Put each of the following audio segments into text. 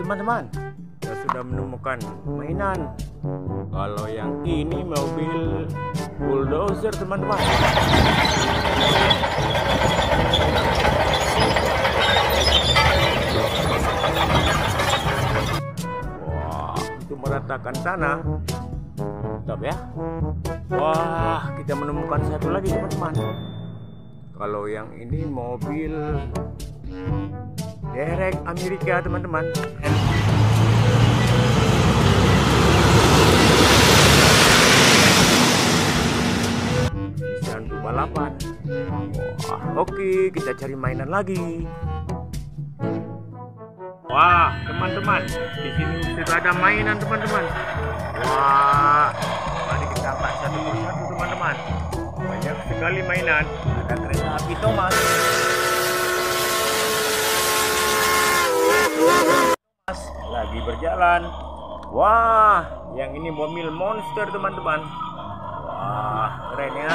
teman-teman, kita sudah menemukan mainan. Kalau yang ini mobil bulldozer teman-teman. Wah, untuk meratakan tanah. Mantap ya. Wah, kita menemukan satu lagi teman-teman. Kalau yang ini mobil derek Amerika teman-teman. Bisa untuk balapan. Wah, oke, kita cari mainan lagi. Wah, teman-teman, di sini sudah ada mainan teman-teman. Wah, mari kita angkat satu persatu teman-teman. Banyak sekali mainan. Ada kereta api Thomas. Lagi berjalan. Wah, yang ini mobil monster teman-teman. Wah, keren ya.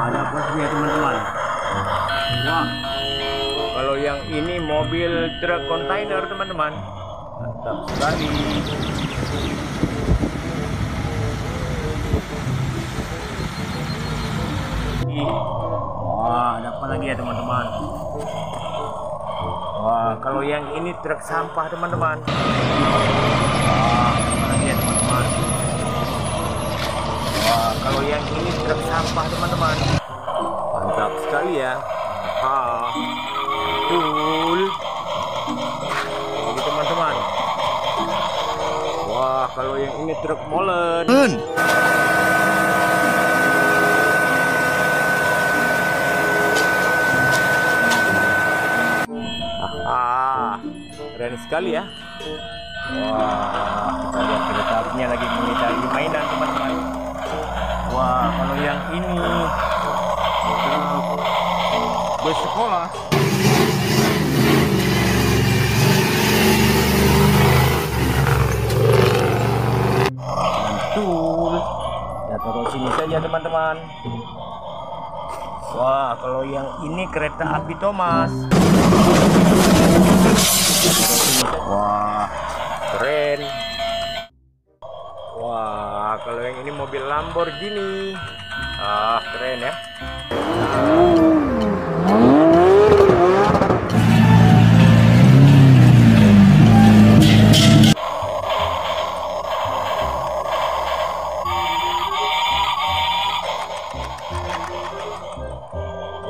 Ada posnya teman-teman. Wah, kalau yang ini mobil truk kontainer teman-teman. Mantap sekali. Wah, ada apa lagi ya teman-teman? Wah, kalau yang ini truk sampah teman-teman. Wah, ada apa lagi ya teman-teman? Wah, kalau yang ini truk sampah teman-teman. Mantap sekali ya. Betul. Ini teman-teman. Wah, kalau yang ini truk molen. Keren sekali ya. Wah, kita lihat kereta apinya lagi mencari mainan teman-teman. Wah, kalau yang ini bus sekolah. Mantul. Ya, taruh sini saja teman-teman. Wah, kalau yang ini kereta api Thomas. Wah, keren. Wah, kalau yang ini mobil Lamborghini. Ah, keren ya.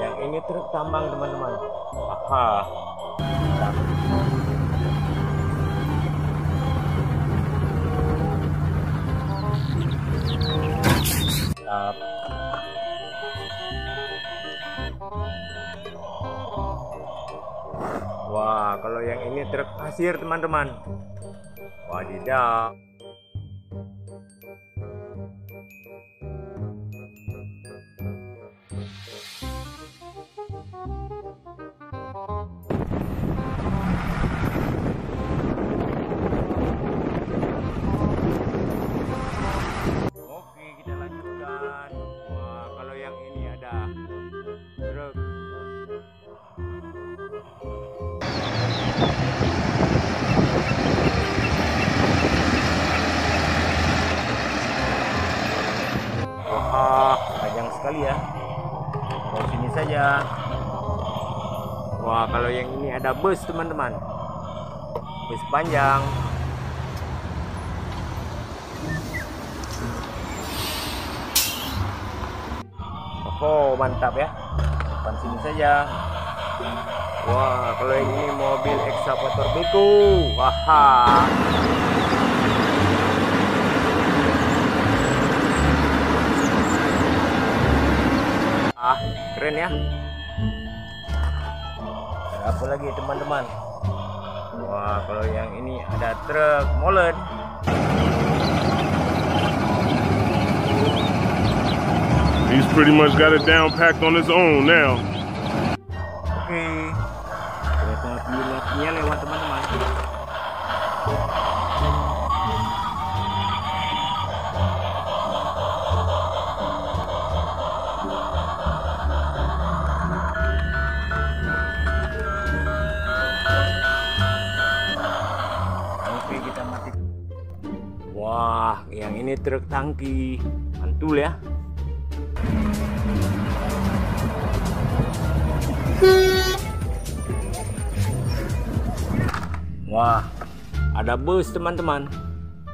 Yang ini truk tambang teman-teman. Aha. Wah, kalau yang ini truk pasir teman-teman. Wadidaw. Oke, kita lanjutkan. Wah, kalau yang ini ada truk. Wah, panjang sekali ya. Taruh sini saja. Wah, kalau yang ini ada bus teman-teman. Bus panjang. Oh, mantap ya. Depan sini saja. Wah, kalau yang ini mobil ekskavator beko. Wah. Ah, keren ya. Ada apa lagi teman-teman? Wah, kalau yang ini ada truk molen. He's pretty much got it down packed on his own now. Oke. Kereta apinya lewat teman-teman. truk tangki, mantul ya. Wah, ada bus teman-teman,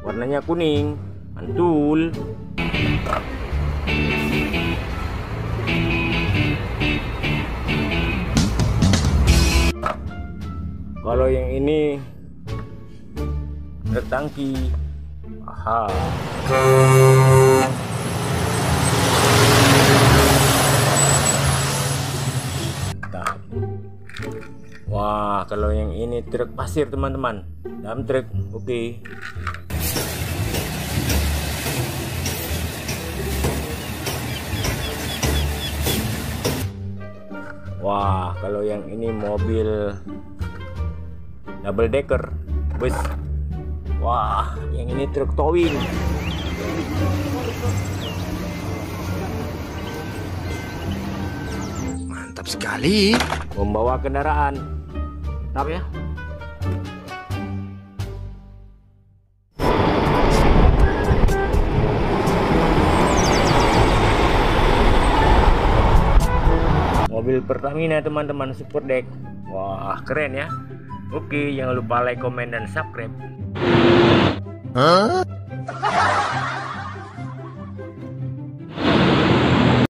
warnanya kuning, mantul. Kalau yang ini truk tangki. Aha. Mantap. Wah, kalau yang ini truk pasir teman-teman, dump truk. Oke. Wah, kalau yang ini mobil double decker, bus. Wah, yang ini truk towing. Mantap sekali. Membawa kendaraan. Mantap ya. Mobil Pertamina teman-teman, super deck. Wah, keren ya. Oke, jangan lupa like, komen, dan subscribe.